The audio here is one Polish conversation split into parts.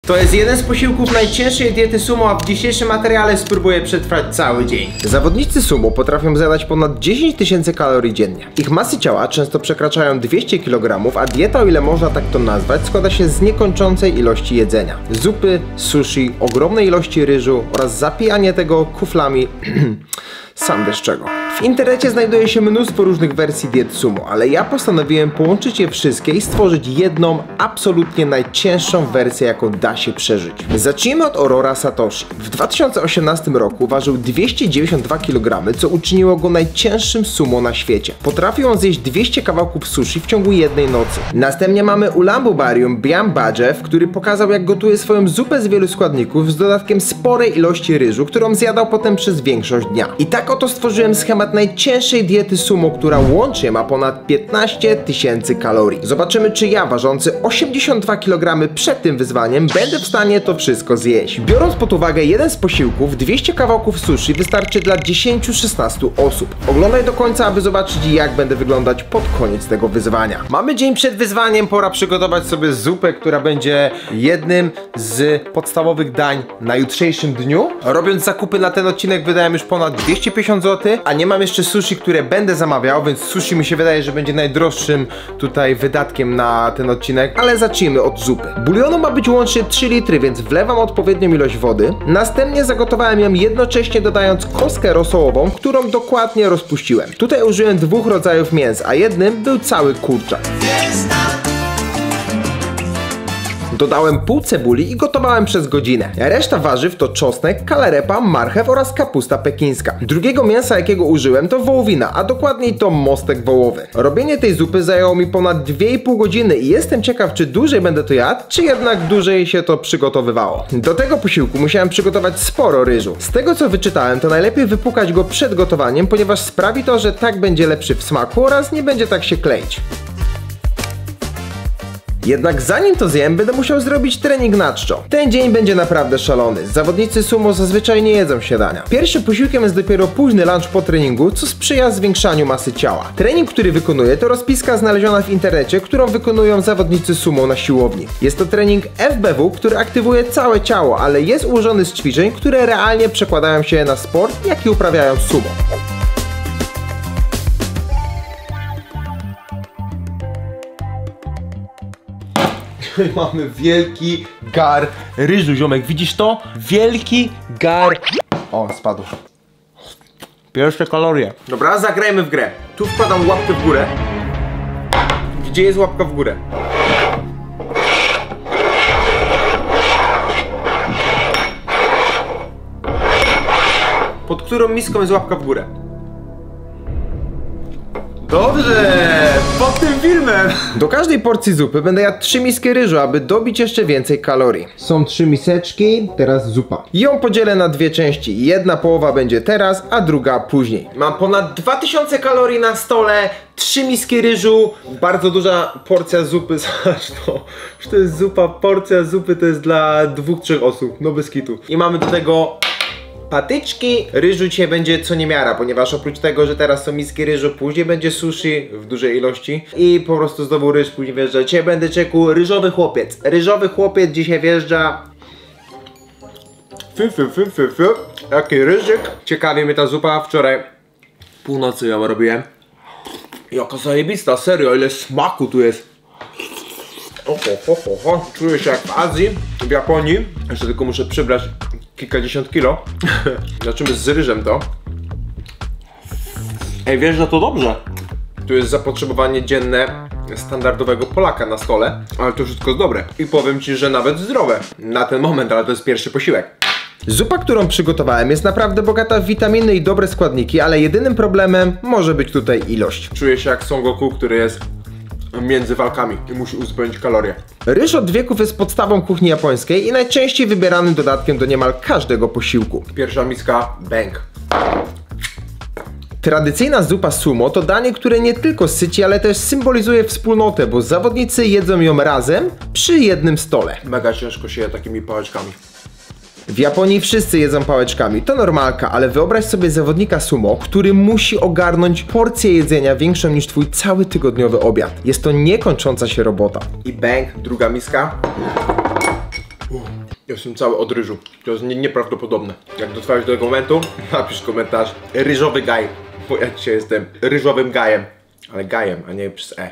To jest jeden z posiłków najcięższej diety sumo, a w dzisiejszym materiale spróbuję przetrwać cały dzień. Zawodnicy sumo potrafią zjadać ponad 10 tysięcy kalorii dziennie. Ich masy ciała często przekraczają 200 kg, a dieta, o ile można tak to nazwać, składa się z niekończącej ilości jedzenia. Zupy, sushi, ogromnej ilości ryżu oraz zapijanie tego kuflami sam wiesz czego. W internecie znajduje się mnóstwo różnych wersji diet sumo, ale ja postanowiłem połączyć je wszystkie i stworzyć jedną, absolutnie najcięższą wersję, jaką da się przeżyć. Zacznijmy od Orora Satoshi. W 2018 roku ważył 292 kg, co uczyniło go najcięższym sumo na świecie. Potrafił on zjeść 200 kawałków sushi w ciągu jednej nocy. Następnie mamy Ulambubarium Biam Bajew, który pokazał, jak gotuje swoją zupę z wielu składników z dodatkiem sporej ilości ryżu, którą zjadał potem przez większość dnia. I tak oto stworzyłem schemat najcięższej diety sumo, która łącznie ma ponad 15 tysięcy kalorii. Zobaczymy, czy ja, ważący 82 kg przed tym wyzwaniem, będę w stanie to wszystko zjeść. Biorąc pod uwagę jeden z posiłków, 200 kawałków sushi wystarczy dla 10-16 osób. Oglądaj do końca, aby zobaczyć, jak będę wyglądać pod koniec tego wyzwania. Mamy dzień przed wyzwaniem, pora przygotować sobie zupę, która będzie jednym z podstawowych dań na jutrzejszym dniu. Robiąc zakupy na ten odcinek wydałem już ponad 250 zł, a nie mam jeszcze sushi, które będę zamawiał, więc sushi mi się wydaje, że będzie najdroższym tutaj wydatkiem na ten odcinek, ale zacznijmy od zupy. Bulionu ma być łącznie 3 litry, więc wlewam odpowiednią ilość wody. Następnie zagotowałem ją jednocześnie dodając kostkę rosołową, którą dokładnie rozpuściłem. Tutaj użyłem 2 rodzajów mięs, a jednym był cały kurczak. Dodałem pół cebuli i gotowałem przez godzinę. Reszta warzyw to czosnek, kalarepa, marchew oraz kapusta pekińska. Drugiego mięsa, jakiego użyłem, to wołowina, a dokładniej to mostek wołowy. Robienie tej zupy zajęło mi ponad 2,5 godziny i jestem ciekaw, czy dłużej będę to jadł, czy jednak dłużej się to przygotowywało. Do tego posiłku musiałem przygotować sporo ryżu. Z tego co wyczytałem, to najlepiej wypłukać go przed gotowaniem, ponieważ sprawi to, że tak będzie lepszy w smaku oraz nie będzie tak się kleić. Jednak zanim to zjem, będę musiał zrobić trening na czczo. Ten dzień będzie naprawdę szalony. Zawodnicy sumo zazwyczaj nie jedzą śniadania. Pierwszym posiłkiem jest dopiero późny lunch po treningu, co sprzyja zwiększaniu masy ciała. Trening, który wykonuję, to rozpiska znaleziona w internecie, którą wykonują zawodnicy sumo na siłowni. Jest to trening FBW, który aktywuje całe ciało, ale jest ułożony z ćwiczeń, które realnie przekładają się na sport, jaki uprawiają sumo. Mamy wielki gar ryżu, ziomek, widzisz to? Wielki gar... O, spadł. Pierwsze kalorie. Dobra, zagrajmy w grę. Tu wkładam łapkę w górę. Gdzie jest łapka w górę? Pod którą miską jest łapka w górę? Dobrze! Pod tym filmem! Do każdej porcji zupy będę jadł 3 miski ryżu, aby dobić jeszcze więcej kalorii. Są 3 miseczki, teraz zupa. Ją podzielę na 2 części. Jedna połowa będzie teraz, a druga później. Mam ponad 2000 kalorii na stole, 3 miski ryżu, bardzo duża porcja zupy. Zobacz to, że to jest zupa, porcja zupy to jest dla 2-3 osób, no bez kitu. I mamy do tego patyczki. Ryżu dzisiaj będzie co niemiara, ponieważ oprócz tego, że teraz są miski ryżu, później będzie sushi w dużej ilości i po prostu znowu ryż później wjeżdża. Dzisiaj będę czeku ryżowy chłopiec. Ryżowy chłopiec dzisiaj wjeżdża. Jaki ryżyk. Ciekawie mnie ta zupa, wczoraj północy ją robiłem. Jaka zajebista, serio, ile smaku tu jest. Czuję się jak w Azji, w Japonii. Jeszcze tylko muszę przybrać kilkadziesiąt kilo. Zaczynamy z ryżem to. Ej, wiesz, że to dobrze. Tu jest zapotrzebowanie dzienne standardowego Polaka na stole, ale to wszystko jest dobre. I powiem ci, że nawet zdrowe. Na ten moment, ale to jest pierwszy posiłek. Zupa, którą przygotowałem, jest naprawdę bogata w witaminy i dobre składniki, ale jedynym problemem może być tutaj ilość. Czuję się jak Son Goku, który jest między walkami i musi uzupełnić kalorie. Ryż od wieków jest podstawą kuchni japońskiej i najczęściej wybieranym dodatkiem do niemal każdego posiłku. Pierwsza miska, bang. Tradycyjna zupa sumo to danie, które nie tylko syci, ale też symbolizuje wspólnotę, bo zawodnicy jedzą ją razem przy jednym stole. Mega ciężko się je takimi pałeczkami. W Japonii wszyscy jedzą pałeczkami, to normalka, ale wyobraź sobie zawodnika sumo, który musi ogarnąć porcję jedzenia większą niż twój cały tygodniowy obiad. Jest to niekończąca się robota. I bang, druga miska. Jestem cały od ryżu. To jest nieprawdopodobne. Jak dotrwałeś do tego momentu, napisz komentarz. Ryżowy gaj. Bo ja dzisiaj jestem ryżowym gajem. Ale gajem, a nie przez E.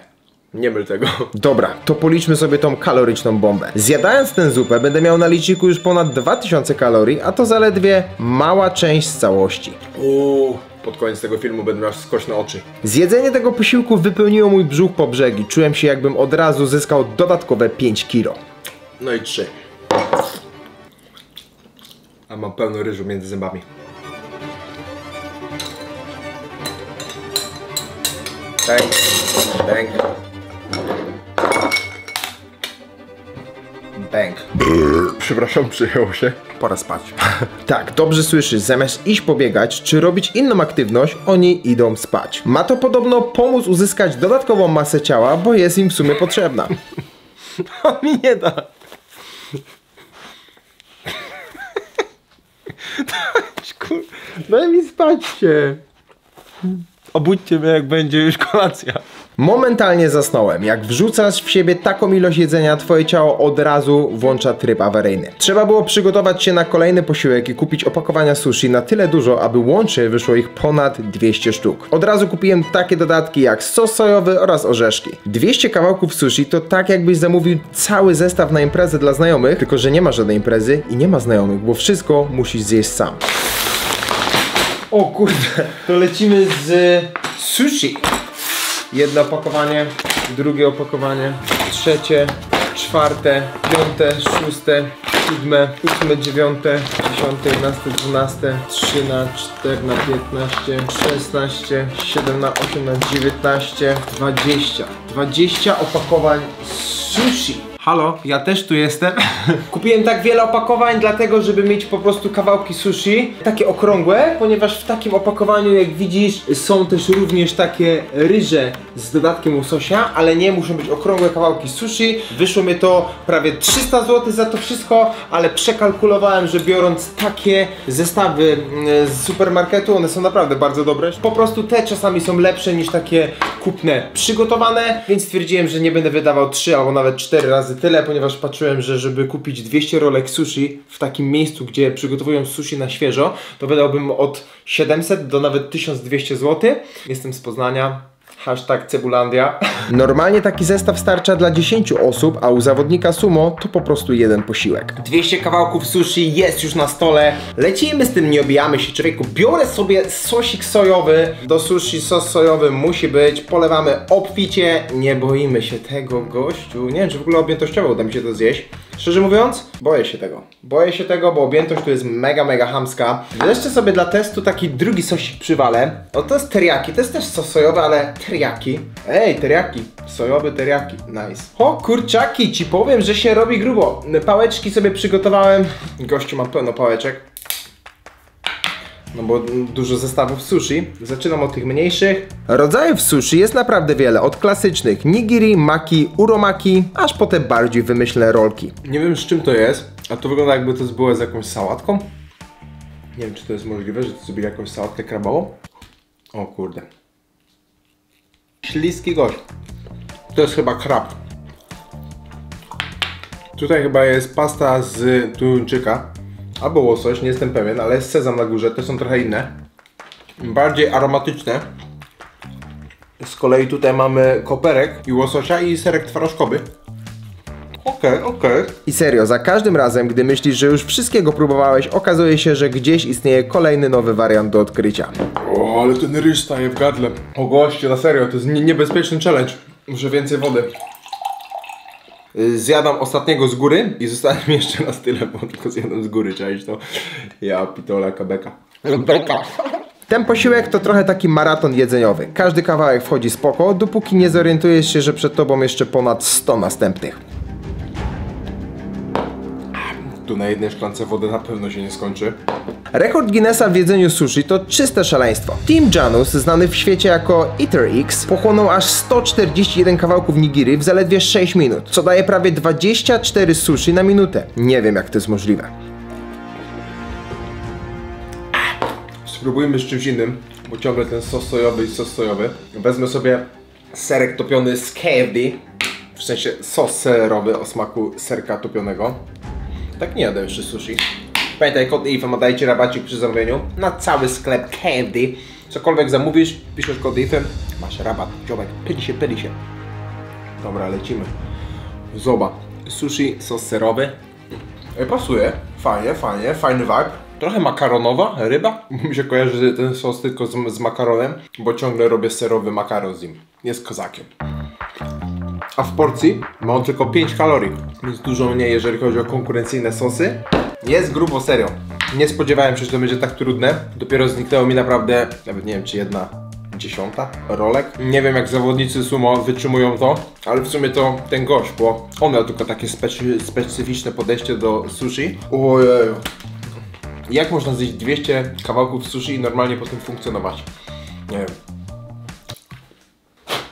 Nie myl tego. Dobra, to policzmy sobie tą kaloryczną bombę. Zjadając tę zupę będę miał na liczniku już ponad 2000 kalorii, a to zaledwie mała część z całości. Pod koniec tego filmu będę miał skośne oczy. Zjedzenie tego posiłku wypełniło mój brzuch po brzegi. Czułem się, jakbym od razu zyskał dodatkowe 5 kilo. No i 3. A mam pełno ryżu między zębami. Bang, bang, bang. Przepraszam, przyjęło się. Pora spać. Tak, dobrze słyszysz, zamiast iść pobiegać czy robić inną aktywność, oni idą spać. Ma to podobno pomóc uzyskać dodatkową masę ciała, bo jest im w sumie potrzebna. On mi nie da. Daj mi spać się. Obudźcie mnie, jak będzie już kolacja. Momentalnie zasnąłem. Jak wrzucasz w siebie taką ilość jedzenia, twoje ciało od razu włącza tryb awaryjny. Trzeba było przygotować się na kolejny posiłek i kupić opakowania sushi na tyle dużo, aby łącznie wyszło ich ponad 200 sztuk. Od razu kupiłem takie dodatki jak sos sojowy oraz orzeszki. 200 kawałków sushi to tak, jakbyś zamówił cały zestaw na imprezę dla znajomych, tylko że nie ma żadnej imprezy i nie ma znajomych, bo wszystko musisz zjeść sam. O kurde, to lecimy z sushi. Jedno opakowanie, drugie opakowanie, trzecie, czwarte, piąte, szóste, siódme, ósme, dziewiąte, 10, 11, 12, 13, 14, 15, 16, 17, 18, 19, 20. 20 opakowań sushi. Halo, ja też tu jestem. Kupiłem tak wiele opakowań, dlatego żeby mieć po prostu kawałki sushi, takie okrągłe, ponieważ w takim opakowaniu, jak widzisz, są też również takie ryże z dodatkiem łososia, ale nie muszą być okrągłe kawałki sushi. Wyszło mi to prawie 300 zł za to wszystko, ale przekalkulowałem, że biorąc takie zestawy z supermarketu, one są naprawdę bardzo dobre. Po prostu te czasami są lepsze niż takie kupne, przygotowane, więc stwierdziłem, że nie będę wydawał 3 albo nawet 4 razy tyle, ponieważ patrzyłem, że żeby kupić 200 rolek sushi w takim miejscu, gdzie przygotowują sushi na świeżo, to wydałbym od 700 do nawet 1200 zł. Jestem z Poznania. Hashtag Cebulandia. Normalnie taki zestaw starcza dla 10 osób, a u zawodnika sumo to po prostu jeden posiłek. 200 kawałków sushi jest już na stole. Lecimy z tym, nie obijamy się, człowieku. Biorę sobie sosik sojowy. Do sushi sos sojowy musi być. Polewamy obficie. Nie boimy się tego, gościu. Nie wiem, czy w ogóle objętościowo uda mi się to zjeść. Szczerze mówiąc, boję się tego. Boję się tego, bo objętość tu jest mega chamska. Jeszcze sobie dla testu taki drugi sosik przywalę. O, to jest teriyaki. To jest też sos sojowy, ale teriyaki. Ej, teriyaki. Sojowy teriyaki. Nice. O, kurczaki, ci powiem, że się robi grubo. Pałeczki sobie przygotowałem. Gościu, mam pełno pałeczek. No bo dużo zestawów sushi. Zaczynam od tych mniejszych. Rodzajów sushi jest naprawdę wiele. Od klasycznych nigiri, maki, uromaki, aż po te bardziej wymyślne rolki. Nie wiem, z czym to jest, a to wygląda, jakby to było z jakąś sałatką. Nie wiem, czy to jest możliwe, że to zrobili jakąś sałatkę krabową. O kurde. Śliski gość. To jest chyba krab. Tutaj chyba jest pasta z tuńczyka. Albo łosoś, nie jestem pewien, ale jest sezam na górze, te są trochę inne. Bardziej aromatyczne. Z kolei tutaj mamy koperek i łososia i serek twarożkowy. Okej. I serio, za każdym razem, gdy myślisz, że już wszystkiego próbowałeś, okazuje się, że gdzieś istnieje kolejny nowy wariant do odkrycia. O, ale ten ryż staje w gardle. O goście, na serio, to jest niebezpieczny challenge. Muszę więcej wody. Zjadam ostatniego z góry i zostałem jeszcze na tyle, bo tylko zjadam z góry, cześć to. Ja pitole kabeka. Ten posiłek to trochę taki maraton jedzeniowy. Każdy kawałek wchodzi spoko, dopóki nie zorientujesz się, że przed tobą jeszcze ponad 100 następnych. Tu na jednej szklance wody na pewno się nie skończy. Rekord Guinnessa w jedzeniu sushi to czyste szaleństwo. Team Janus, znany w świecie jako Eater X, pochłonął aż 141 kawałków nigiri w zaledwie 6 minut, co daje prawie 24 sushi na minutę. Nie wiem, jak to jest możliwe. Spróbujmy z czymś innym, bo ciągle ten sos sojowy i sos sojowy. Wezmę sobie serek topiony z KFD, w sensie sos serowy o smaku serka topionego. Tak nie jadę jeszcze sushi. Pamiętaj, kod IFM, dajcie rabacik przy zamówieniu na cały sklep Candy. Cokolwiek zamówisz, piszesz kod IFM, masz rabat, dziomek, pyli się. Dobra, lecimy. Zobacz, sushi, sos serowy. Pasuje, fajny vibe. Trochę makaronowa ryba. Mi się kojarzy ten sos tylko z makaronem, bo ciągle robię serowy makaron z nim. Jest kozakiem. A w porcji ma on tylko 5 kalorii, więc dużo mniej, jeżeli chodzi o konkurencyjne sosy. Jest grubo, serio. Nie spodziewałem się, że to będzie tak trudne. Dopiero zniknęło mi naprawdę, nawet nie wiem czy 1/10 rolek. Nie wiem jak zawodnicy sumo wytrzymują to, ale w sumie to ten gość, bo on miał tylko takie specyficzne podejście do sushi. Ojeju. Jak można zjeść 200 kawałków sushi i normalnie potem funkcjonować? Nie wiem.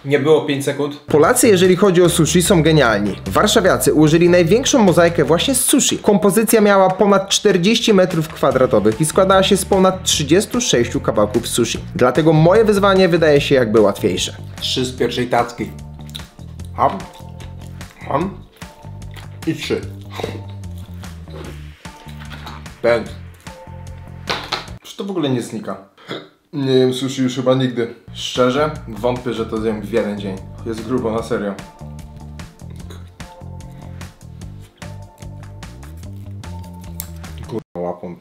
Nie było 5 sekund. Polacy, jeżeli chodzi o sushi, są genialni. Warszawiacy użyli największą mozaikę właśnie z sushi. Kompozycja miała ponad 40 m² i składała się z ponad 36 kawałków sushi. Dlatego moje wyzwanie wydaje się jakby łatwiejsze. 3 z pierwszej tacki. Ham. I 3. Bang. Czy to w ogóle nie znika? Nie jem sushi już chyba nigdy. Szczerze, wątpię, że to zjem w jeden dzień. Jest grubo, na serio. Kurwa łapą.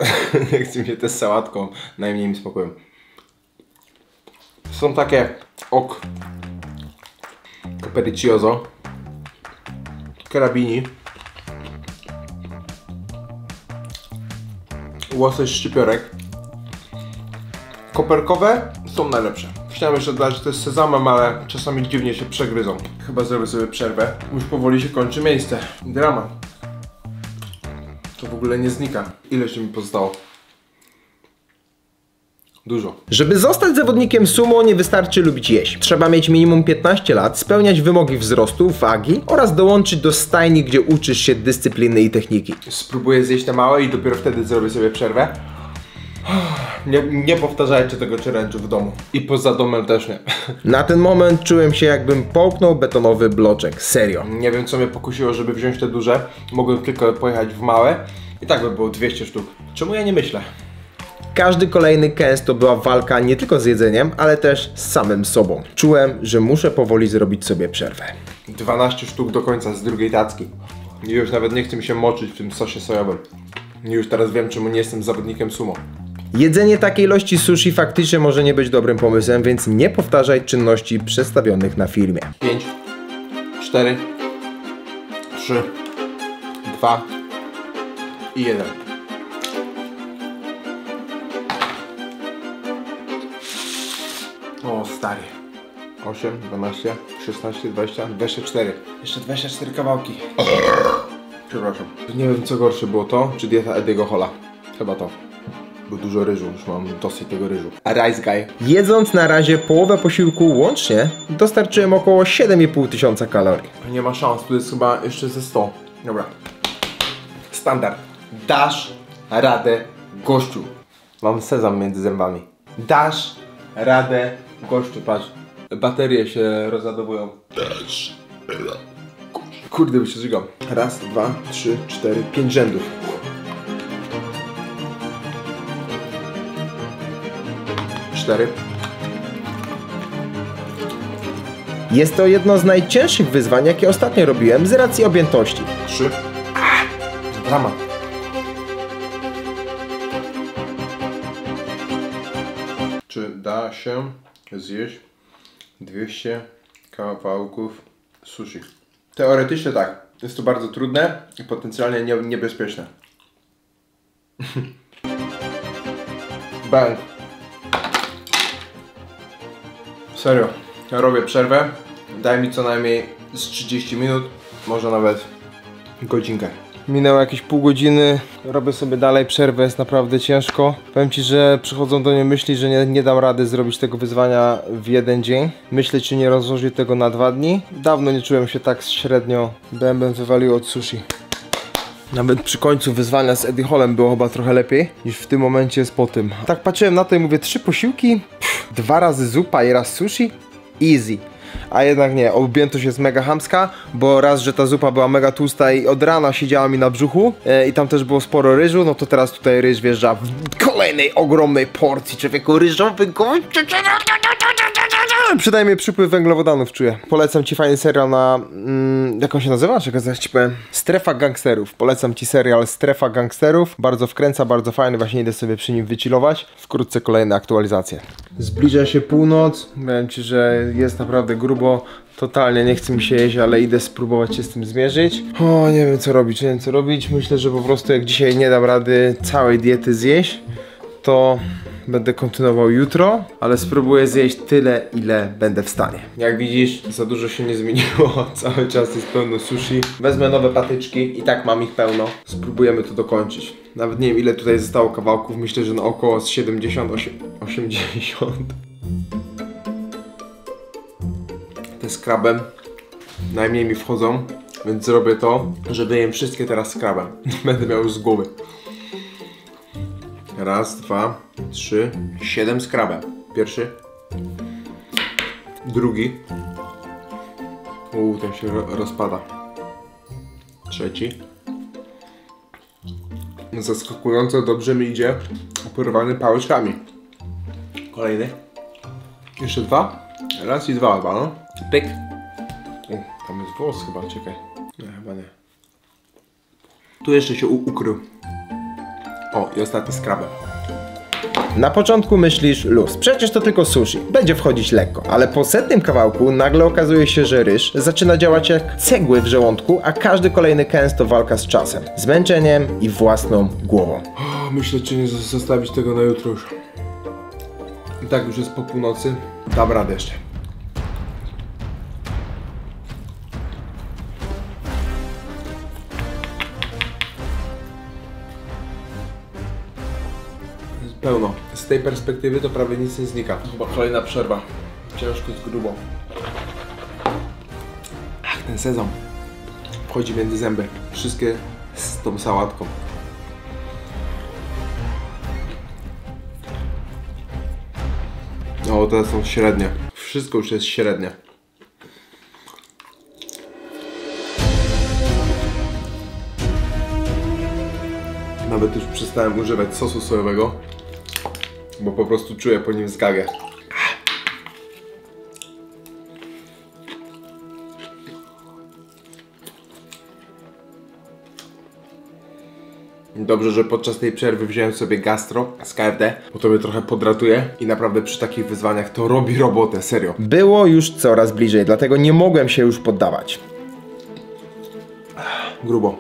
Nie chcę mi się też z sałatką. Najmniej mi spokoju. Są takie capericioso, carabini, łosoś szczypiorek. Koperkowe są najlepsze. Chciałem jeszcze dać też sezamem, ale czasami dziwnie się przegryzą. Chyba zrobię sobie przerwę. Już powoli się kończy miejsce. Dramat. To w ogóle nie znika. Ile się mi pozostało? Dużo. Żeby zostać zawodnikiem sumo, nie wystarczy lubić jeść. Trzeba mieć minimum 15 lat, spełniać wymogi wzrostu, wagi oraz dołączyć do stajni, gdzie uczysz się dyscypliny i techniki. Spróbuję zjeść te małe i dopiero wtedy zrobię sobie przerwę. Nie powtarzajcie tego challenge'u w domu. I poza domem też nie. Na ten moment czułem się jakbym połknął betonowy bloczek. Serio. Nie wiem co mnie pokusiło, żeby wziąć te duże. Mogłem tylko pojechać w małe. I tak by było 200 sztuk. Czemu ja nie myślę? Każdy kolejny kęs to była walka nie tylko z jedzeniem, ale też z samym sobą. Czułem, że muszę powoli zrobić sobie przerwę. 12 sztuk do końca z drugiej tacki. I już nawet nie chcę mi się moczyć w tym sosie sojowym. I już teraz wiem, czemu nie jestem zawodnikiem sumo. Jedzenie takiej ilości sushi faktycznie może nie być dobrym pomysłem, więc nie powtarzaj czynności przedstawionych na filmie. 5, 4, 3, 2 i 1. O stary. 8, 12, 16, 20, 24. Jeszcze 24 kawałki. Przepraszam. Nie wiem co gorsze było to, czy dieta Ediego Hola. Chyba to. Bo dużo ryżu, już mam dosyć tego ryżu. A Rice Guy. Jedząc na razie połowę posiłku łącznie, dostarczyłem około 7500 kalorii. Nie ma szans, tu jest chyba jeszcze ze 100. Dobra. Standard. Dasz radę, gościu. Mam sezam między zębami. Dasz radę, gościu, patrz. Baterie się rozładowują. Dasz radę, gościu. Kurde, by się zżygał. Raz, 2, 3, 4, 5 rzędów. 4. Jest to jedno z najcięższych wyzwań, jakie ostatnio robiłem z racji objętości. 3. Dramat. Czy da się zjeść 200 kawałków sushi? Teoretycznie tak. Jest to bardzo trudne i potencjalnie niebezpieczne. Bang. Serio, ja robię przerwę, daj mi co najmniej z 30 minut, może nawet godzinkę. Minęło jakieś pół godziny, robię sobie dalej przerwę, jest naprawdę ciężko. Powiem ci, że przychodzą do mnie myśli, że nie dam rady zrobić tego wyzwania w jeden dzień. Myślę, czy nie rozłożyć tego na 2 dni. Dawno nie czułem się tak średnio, bębem wywalił od sushi. Nawet przy końcu wyzwania z Eddie Holem było chyba trochę lepiej niż w tym momencie jest po tym. Tak patrzyłem na to i mówię, 3 posiłki, 2 razy zupa i raz sushi, easy. a jednak nie, objętość jest mega chamska, bo raz, że ta zupa była mega tłusta i od rana siedziała mi na brzuchu i tam też było sporo ryżu, no to teraz tutaj ryż wjeżdża w kolejnej ogromnej porcji człowieku ryżowego. Przynajmniej przypływ węglowodanów czuję. Polecam ci fajny serial na... jak on się nazywa? Czekaj, zaraz ci powiem. Strefa Gangsterów. Polecam ci serial Strefa Gangsterów. Bardzo wkręca, bardzo fajny. Właśnie idę sobie przy nim wychillować. Wkrótce kolejne aktualizacje. Zbliża się północ. Powiem ci, że jest naprawdę grubo. Totalnie nie chce mi się jeść, ale idę spróbować się z tym zmierzyć. O, nie wiem co robić, nie wiem co robić. Myślę, że po prostu jak dzisiaj nie dam rady całej diety zjeść, to... będę kontynuował jutro, ale spróbuję zjeść tyle, ile będę w stanie. Jak widzisz, za dużo się nie zmieniło. Cały czas jest pełno sushi. Wezmę nowe patyczki i tak mam ich pełno. Spróbujemy to dokończyć. Nawet nie wiem, ile tutaj zostało kawałków. Myślę, że na około z 70, 80. Te z krabem najmniej mi wchodzą, więc zrobię to, żeby jem wszystkie teraz z krabem. Będę miał już z głowy. Raz, dwa, trzy, 7 z krabem. Pierwszy. Drugi. Ten się rozpada. Trzeci. Zaskakująco dobrze mi idzie porwany pałeczkami. Kolejny. Jeszcze dwa. Raz i dwa chyba, no. Pyk. Tam jest włos chyba, czekaj. Nie, chyba nie. Tu jeszcze się ukrył. O, i ostatni z krabem. Na początku myślisz, luz, przecież to tylko sushi, będzie wchodzić lekko, ale po setnym kawałku nagle okazuje się, że ryż zaczyna działać jak cegły w żołądku, a każdy kolejny kęs to walka z czasem, zmęczeniem i własną głową. Myślę, czy nie zostawić tego na jutro już. I tak już jest po północy, dam radę jeszcze. Pełno. Z tej perspektywy to prawie nic nie znika. Chyba kolejna przerwa. Ciężko z grubą. Ach, ten sezam wchodzi między zęby. Wszystkie z tą sałatką. O, te są średnie. Wszystko już jest średnie. Nawet już przestałem używać sosu sojowego, bo po prostu czuję po nim zgagę. Dobrze, że podczas tej przerwy wziąłem sobie gastro z KFD, bo to mnie trochę podratuje i naprawdę przy takich wyzwaniach to robi robotę, serio. Było już coraz bliżej, dlatego nie mogłem się już poddawać. Grubo.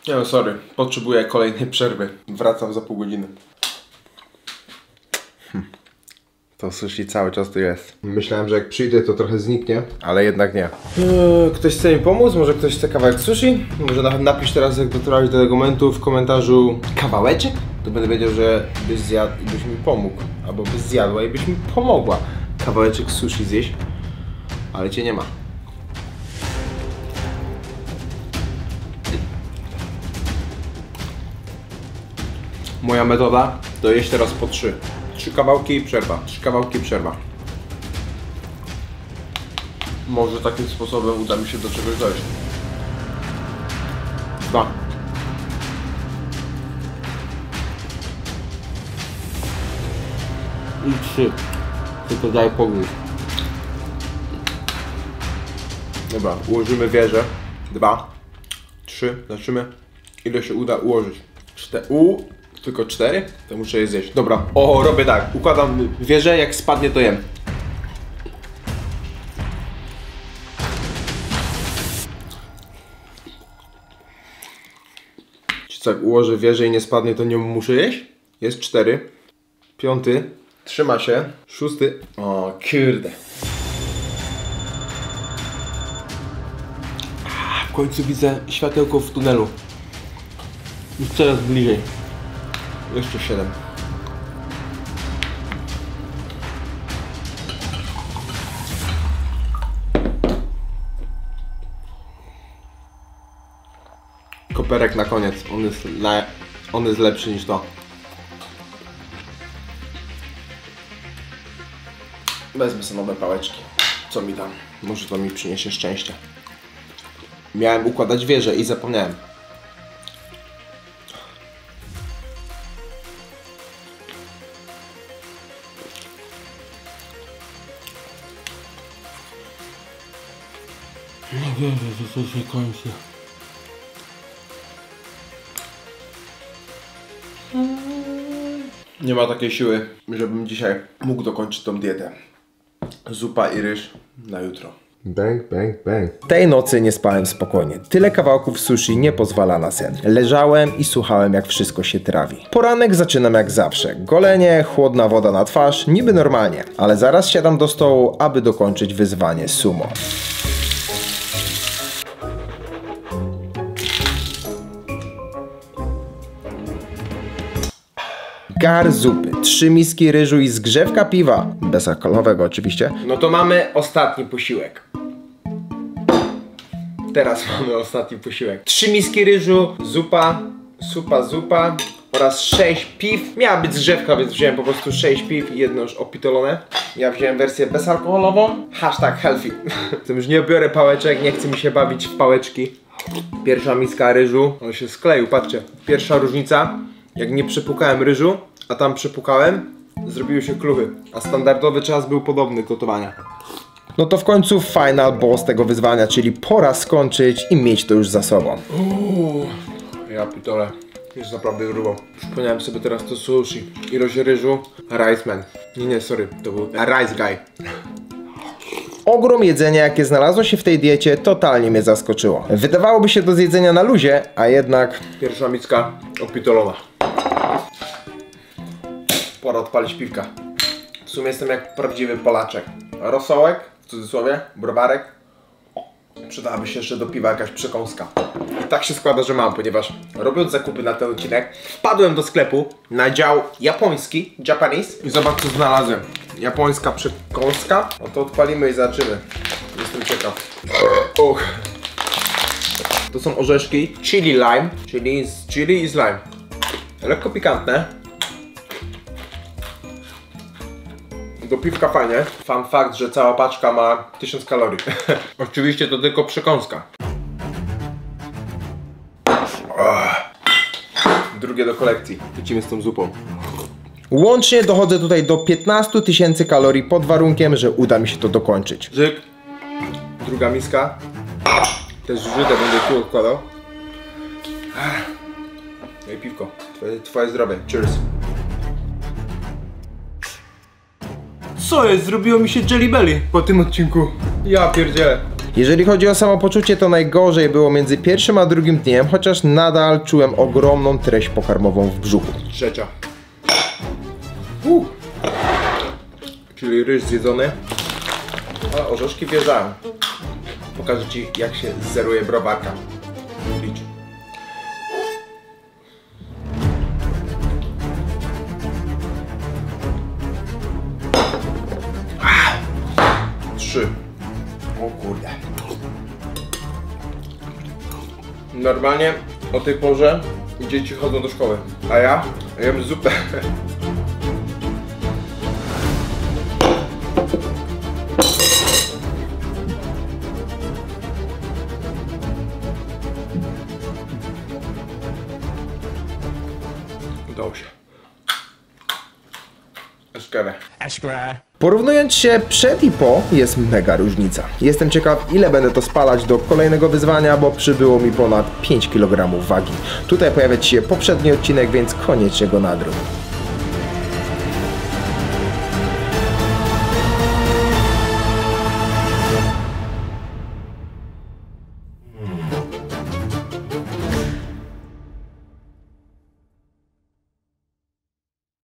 Nie no, sorry, potrzebuję kolejnej przerwy. Wracam za pół godziny. To sushi cały czas tu jest. Myślałem, że jak przyjdę, to trochę zniknie, ale jednak nie. Ktoś chce mi pomóc? Może ktoś chce kawałek sushi? Może napisz teraz, jak dotarłeś do tego momentu, w komentarzu kawałeczek? To będę wiedział, że byś zjadł i byś mi pomógł. Albo byś zjadła i byś mi pomogła kawałeczek sushi zjeść. Ale cię nie ma. Moja metoda to jeść teraz po 3. 3 kawałki i przerwa. 3 kawałki i przerwa. Może takim sposobem uda mi się do czegoś dojść. 2. I 3. Tylko daj pogryź. Dobra, ułożymy wieżę. 2. 3. Zobaczymy, ile się uda ułożyć. 4. Tylko 4? To muszę je zjeść. Dobra. O, robię tak. Układam wieżę, jak spadnie to jem. Czy tak ułożę wieżę i nie spadnie, to nie muszę jeść? Jest 4. 5. Trzyma się. 6. O, kurde. W końcu widzę światełko w tunelu. Już coraz bliżej. Jeszcze 7. Koperek na koniec. On jest lepszy niż to. Wezmę sobie nowe pałeczki. Co mi tam? Może to mi przyniesie szczęście. Miałem układać wieżę i zapomniałem. Nie wierzę, że to się kończy. Nie ma takiej siły, żebym dzisiaj mógł dokończyć tą dietę. Zupa i ryż na jutro. Bang, bang, bang. Tej nocy nie spałem spokojnie. Tyle kawałków sushi nie pozwala na sen. Leżałem i słuchałem, jak wszystko się trawi. Poranek zaczynam jak zawsze. Golenie, chłodna woda na twarz, niby normalnie. Ale zaraz siadam do stołu, aby dokończyć wyzwanie sumo. Gar zupy, 3 miski ryżu i zgrzewka piwa. Bezalkoholowego oczywiście. No to mamy ostatni posiłek. Teraz mamy ostatni posiłek. 3 miski ryżu, zupa oraz 6 piw. Miała być zgrzewka, więc wziąłem po prostu 6 piw i jedno już opitolone. Ja wziąłem wersję bezalkoholową. #healthy. Już nie biorę pałeczek, nie chcę mi się bawić w pałeczki. Pierwsza miska ryżu. On się skleił, patrzcie. Pierwsza różnica. Jak nie przepłukałem ryżu, a tam przepłukałem, zrobiły się kluchy. A standardowy czas był podobny gotowania. No to w końcu final boss tego wyzwania, czyli pora skończyć i mieć to już za sobą. Ja pitole. Jest naprawdę grubo. Przypomniałem sobie teraz to sushi. Ilość ryżu. Rice man. Nie, sorry. To był rice guy. Ogrom jedzenia, jakie znalazło się w tej diecie, totalnie mnie zaskoczyło. Wydawałoby się do zjedzenia na luzie, a jednak... Pierwsza miska opitolona. Pora odpalić piwka. W sumie jestem jak prawdziwy Polaczek. Rosołek, w cudzysłowie, browarek. Przydałaby się jeszcze do piwa jakaś przekąska. I tak się składa, że mam, ponieważ robiąc zakupy na ten odcinek, wpadłem do sklepu na dział japoński, Japanese. I zobacz, co znalazłem. Japońska przekąska. No to odpalimy i zobaczymy. Jestem ciekaw. To są orzeszki chili lime. Chili is lime. Lekko pikantne. Do piwka fajnie. Fun fact, że cała paczka ma 1000 kalorii. Oczywiście to tylko przekąska. Drugie do kolekcji. Lecimy z tą zupą. Łącznie dochodzę tutaj do 15 000 kalorii pod warunkiem, że uda mi się to dokończyć. Żyk. Druga miska. Też żyte będę tu odkładał. No i piwko. Twoje zdrowie. Cheers. Co jest? Zrobiło mi się Jelly Belly po tym odcinku. Ja pierdzielę. Jeżeli chodzi o samopoczucie, to najgorzej było między pierwszym a drugim dniem, chociaż nadal czułem ogromną treść pokarmową w brzuchu. Trzecia. Czyli ryż zjedzony, a orzeszki wjeżdżają. Pokażę Ci, jak się zeruje browarka. Licz. 3. O kurde. Normalnie o tej porze dzieci chodzą do szkoły, a ja jem zupę. Udało się. Porównując się przed i po, jest mega różnica. Jestem ciekaw, ile będę to spalać do kolejnego wyzwania, bo przybyło mi ponad 5 kg wagi. Tutaj pojawia się poprzedni odcinek, więc koniecznie go nadrób.